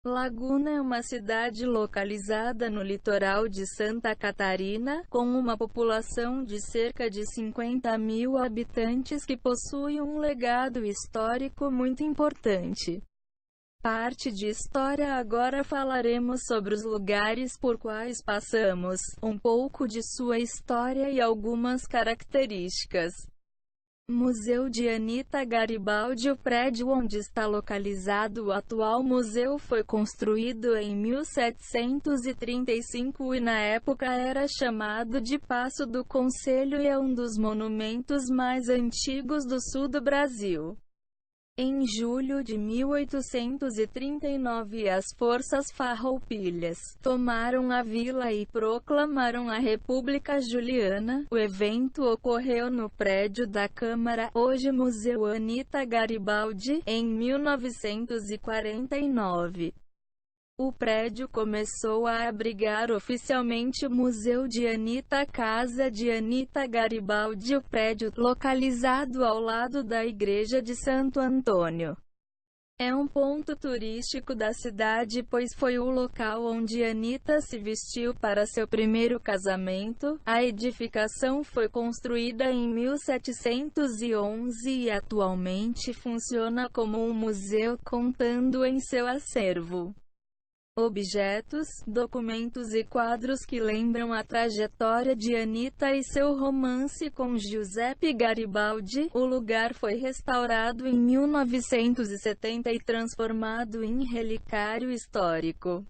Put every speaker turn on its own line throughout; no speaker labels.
Laguna é uma cidade localizada no litoral de Santa Catarina, com uma população de cerca de 50.000 habitantes que possui um legado histórico muito importante. Parte de história. Agora falaremos sobre os lugares por quais passamos, um pouco de sua história e algumas características. Museu de Anita Garibaldi. O prédio onde está localizado o atual museu foi construído em 1735 e na época era chamado de Paço do Conselho e é um dos monumentos mais antigos do sul do Brasil. Em julho de 1839, as forças farroupilhas tomaram a vila e proclamaram a República Juliana. O evento ocorreu no prédio da Câmara, hoje Museu Anita Garibaldi, em 1949. O prédio começou a abrigar oficialmente o Museu de Anita. Casa de Anita Garibaldi. O prédio, localizado ao lado da Igreja de Santo Antônio, é um ponto turístico da cidade, pois foi o local onde Anita se vestiu para seu primeiro casamento. A edificação foi construída em 1711 e atualmente funciona como um museu, contando em seu acervo objetos, documentos e quadros que lembram a trajetória de Anita e seu romance com Giuseppe Garibaldi. O lugar foi restaurado em 1970 e transformado em relicário histórico.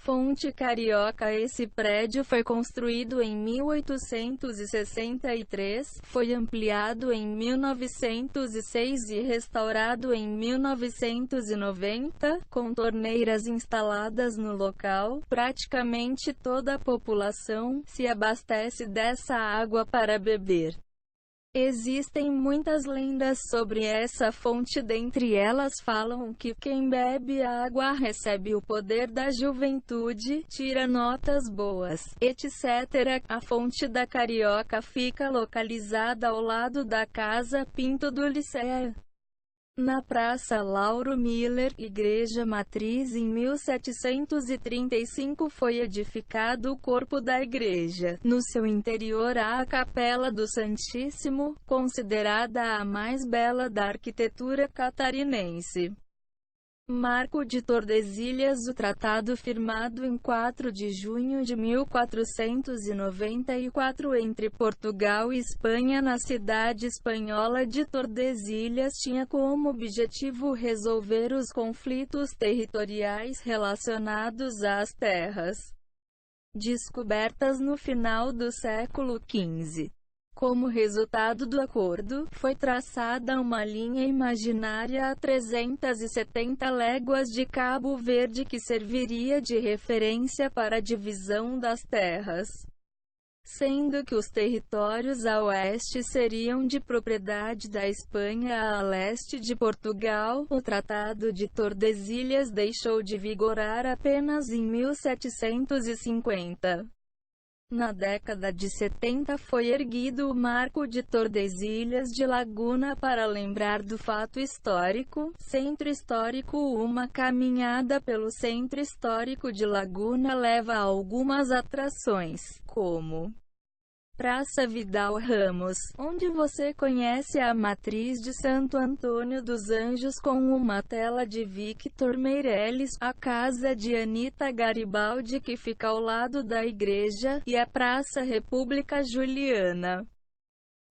Fonte Carioca. Esse prédio foi construído em 1863, foi ampliado em 1906 e restaurado em 1990, com torneiras instaladas no local. Praticamente toda a população se abastece dessa água para beber. Existem muitas lendas sobre essa fonte, dentre elas falam que quem bebe a água recebe o poder da juventude, tira notas boas, etc. A fonte da Carioca fica localizada ao lado da Casa Pinto do Liceu, na Praça Lauro Miller. Igreja Matriz. Em 1735 foi edificado o corpo da igreja. No seu interior há a Capela do Santíssimo, considerada a mais bela da arquitetura catarinense. Marco de Tordesilhas. O tratado firmado em 4 de junho de 1494 entre Portugal e Espanha na cidade espanhola de Tordesilhas tinha como objetivo resolver os conflitos territoriais relacionados às terras descobertas no final do século XV. Como resultado do acordo, foi traçada uma linha imaginária a 370 léguas de Cabo Verde que serviria de referência para a divisão das terras, sendo que os territórios a oeste seriam de propriedade da Espanha, a leste de Portugal. O Tratado de Tordesilhas deixou de vigorar apenas em 1750. Na década de 70 foi erguido o Marco de Tordesilhas de Laguna para lembrar do fato histórico. Centro Histórico. Uma caminhada pelo Centro Histórico de Laguna leva a algumas atrações, como Praça Vidal Ramos, onde você conhece a Matriz de Santo Antônio dos Anjos com uma tela de Victor Meirelles, a Casa de Anita Garibaldi que fica ao lado da igreja, e a Praça República Juliana,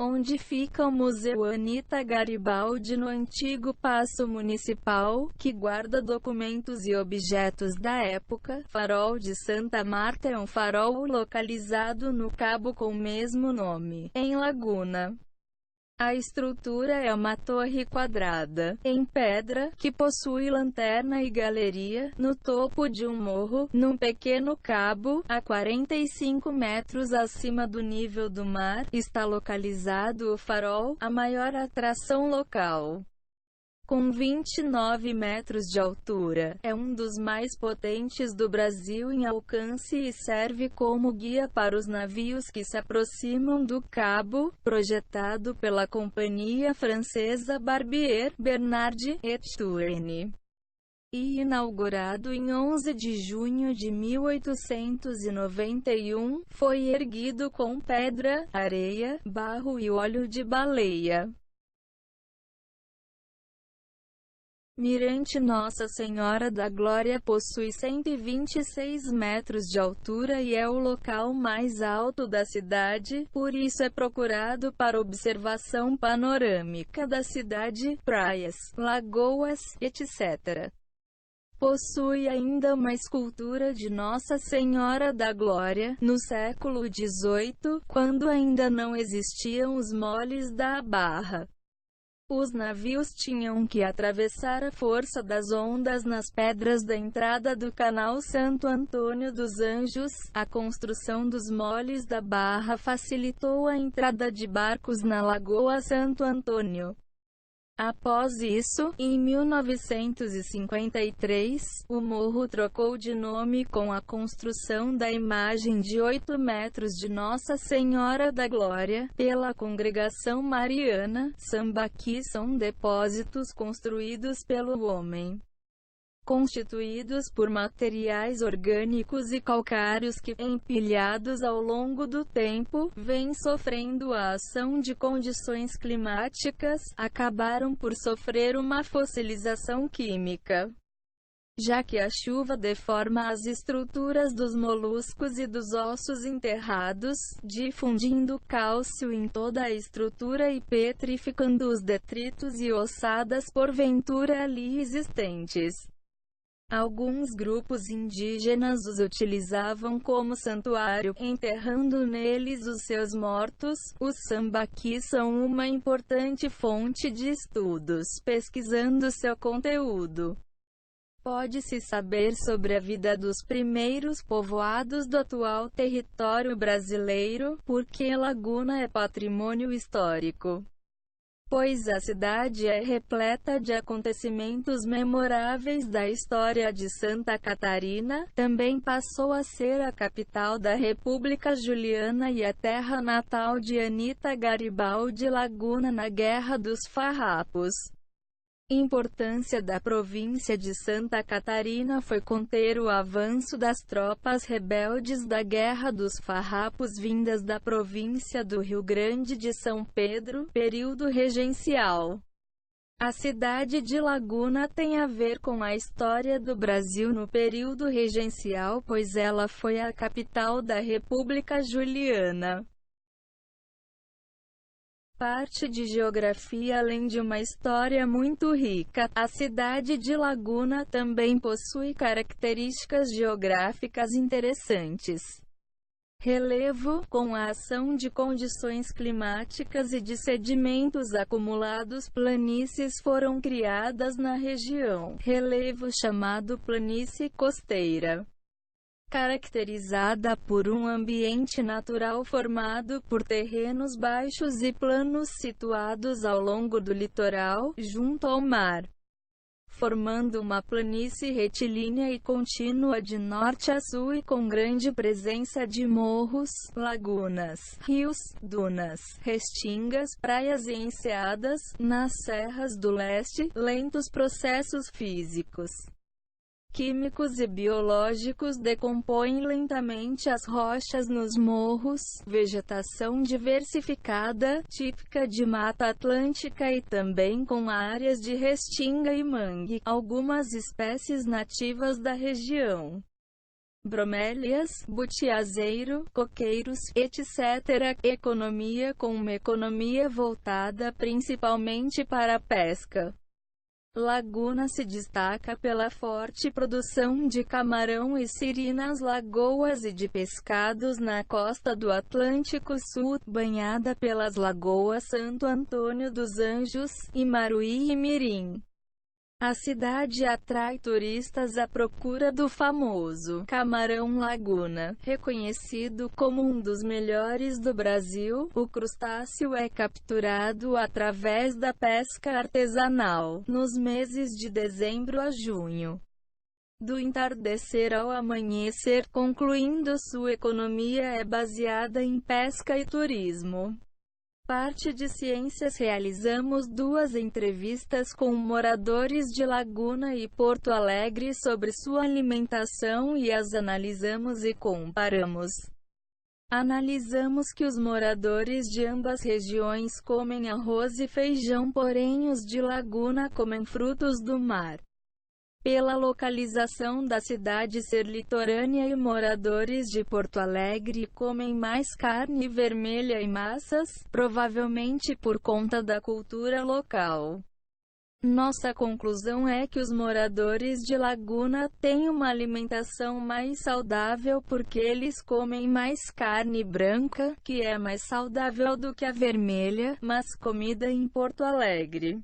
onde fica o Museu Anita Garibaldi no antigo Paço Municipal, que guarda documentos e objetos da época. Farol de Santa Marta é um farol localizado no cabo com o mesmo nome, em Laguna. A estrutura é uma torre quadrada, em pedra, que possui lanterna e galeria, no topo de um morro, num pequeno cabo, a 45 metros acima do nível do mar, está localizado o farol, a maior atração local. Com 29 metros de altura, é um dos mais potentes do Brasil em alcance e serve como guia para os navios que se aproximam do cabo, projetado pela companhia francesa Barbier, Bernard et Tourne. e inaugurado em 11 de junho de 1891, foi erguido com pedra, areia, barro e óleo de baleia. Mirante Nossa Senhora da Glória possui 126 metros de altura e é o local mais alto da cidade, por isso é procurado para observação panorâmica da cidade, praias, lagoas, etc. Possui ainda uma escultura de Nossa Senhora da Glória, no século XVIII, quando ainda não existiam os moles da Barra. Os navios tinham que atravessar a força das ondas nas pedras da entrada do canal Santo Antônio dos Anjos. A construção dos moles da Barra facilitou a entrada de barcos na Lagoa Santo Antônio. Após isso, em 1953, o morro trocou de nome com a construção da imagem de 8 metros de Nossa Senhora da Glória, pela Congregação Mariana. Sambaqui são depósitos construídos pelo homem, constituídos por materiais orgânicos e calcários que, empilhados ao longo do tempo, vêm sofrendo a ação de condições climáticas, acabaram por sofrer uma fossilização química. Já que a chuva deforma as estruturas dos moluscos e dos ossos enterrados, difundindo cálcio em toda a estrutura e petrificando os detritos e ossadas porventura ali existentes. Alguns grupos indígenas os utilizavam como santuário, enterrando neles os seus mortos. Os sambaquis são uma importante fonte de estudos. Pesquisando seu conteúdo, pode-se saber sobre a vida dos primeiros povoados do atual território brasileiro, porque Laguna é patrimônio histórico, pois a cidade é repleta de acontecimentos memoráveis da história de Santa Catarina. Também passou a ser a capital da República Juliana e a terra natal de Anita Garibaldi. Laguna na Guerra dos Farrapos. Importância da província de Santa Catarina foi conter o avanço das tropas rebeldes da Guerra dos Farrapos vindas da província do Rio Grande de São Pedro, período regencial. A cidade de Laguna tem a ver com a história do Brasil no período regencial, pois ela foi a capital da República Juliana. Parte de geografia. Além de uma história muito rica, a cidade de Laguna também possui características geográficas interessantes. Relevo, com a ação de condições climáticas e de sedimentos acumulados, planícies foram criadas na região. Relevo chamado planície costeira, caracterizada por um ambiente natural formado por terrenos baixos e planos situados ao longo do litoral, junto ao mar, formando uma planície retilínea e contínua de norte a sul e com grande presença de morros, lagunas, rios, dunas, restingas, praias e enseadas. Nas serras do leste, lentos processos físicos, químicos e biológicos decompõem lentamente as rochas nos morros. Vegetação diversificada, típica de Mata Atlântica e também com áreas de restinga e mangue. Algumas espécies nativas da região: bromélias, butiazeiro, coqueiros, etc. Economia. Com uma economia voltada principalmente para a pesca, Laguna se destaca pela forte produção de camarão e siri nas lagoas e de pescados na costa do Atlântico Sul, banhada pelas lagoas Santo Antônio dos Anjos, Imaruí e Mirim. A cidade atrai turistas à procura do famoso camarão Laguna. Reconhecido como um dos melhores do Brasil, o crustáceo é capturado através da pesca artesanal, nos meses de dezembro a junho, do entardecer ao amanhecer, concluindo sua economia é baseada em pesca e turismo. parte de ciências realizamos 2 entrevistas com moradores de Laguna e Porto Alegre sobre sua alimentação e as analisamos e comparamos. Analisamos que os moradores de ambas regiões comem arroz e feijão, porém os de Laguna comem frutos do mar. Pela localização da cidade ser litorânea e moradores de Porto Alegre comem mais carne vermelha e massas, provavelmente por conta da cultura local. Nossa conclusão é que os moradores de Laguna têm uma alimentação mais saudável porque eles comem mais carne branca, que é mais saudável do que a vermelha, mas comida em Porto Alegre.